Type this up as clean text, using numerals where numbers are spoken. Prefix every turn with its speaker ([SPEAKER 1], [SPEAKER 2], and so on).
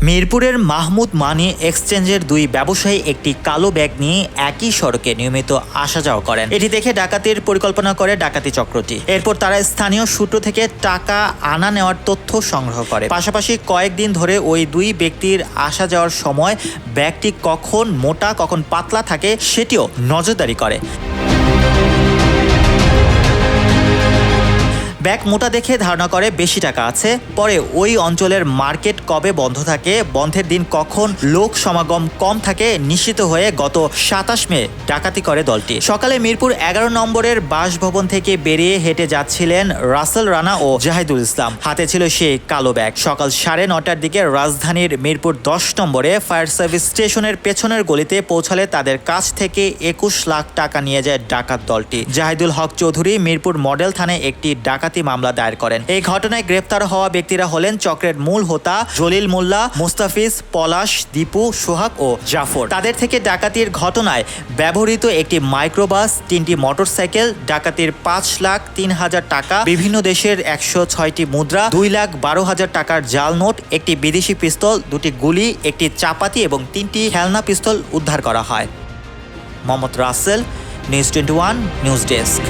[SPEAKER 1] মিরপুরের মাহমুদ মানি এক্সচেঞ্জের দুই ব্যবসায়ী একটি কালো ব্যাগ নিয়ে একই সড়কে নিয়মিত আসা যাওয়া করেন। এটি দেখে ডাকাতির পরিকল্পনা করে ডাকাতি চক্রটি। এরপর তারা স্থানীয় সূত্র থেকে টাকা আনা নেওয়ার তথ্য সংগ্রহ করে। পাশাপাশি কয়েকদিন ধরে ওই দুই ব্যক্তির আসা যাওয়ার সময় ব্যাগটি কখন মোটা কখন পাতলা থাকে সেটিও নজরদারি করে। ব্যাগ মোটা দেখে ধারণা করে বেশি টাকা আছে। পরে ওই অঞ্চলের মার্কেট কবে বন্ধ থাকে, বন্ধের দিন কখন লোক সমাগম কম থাকে নিশ্চিত হয়ে গত ২৭ মে ডাকাতি করে দলটি। সকালে মিরপুর ১১ নম্বরের বাসভবন থেকে বেরিয়ে হেঁটে যাচ্ছিলেন রাসেল রানা ও জাহিদুল ইসলাম। হাতে ছিল সেই কালো ব্যাগ। সকাল ৯:৩০টার দিকে রাজধানীর মিরপুর ১০ নম্বরে ফায়ার সার্ভিস স্টেশনের পেছনের গলিতে পৌঁছালে তাদের কাছ থেকে ২১ লাখ টাকা নিয়ে যায় ডাকাত দলটি। জাহিদুল হক চৌধুরী মিরপুর মডেল থানায় একটি ডাকাতি মামলা দায়ের করেন। এই ঘটনায় গ্রেফতার হওয়া ব্যক্তিরা হলেন চক্রের মূল হোতা জলিল মোল্লা, মুস্তাফিজ, পলাশ, দীপু, সোহাগ ও জাফর। তাদের থেকে ডাকাতির ঘটনায় ব্যবহৃত একটি মাইক্রোবাস, ৩টি মোটরসাইকেল, ডাকাতির ৫,০৩,০০০ টাকা, বিভিন্ন দেশের ১০৬টি মুদ্রা, ২,১২,০০০ টাকার জাল নোট, একটি বিদেশি পিস্তল, ২টি গুলি, একটি চাপাতি এবং ৩টি খেলনা পিস্তল উদ্ধার করা হয়। Mohammad Russell, news 21 news desk.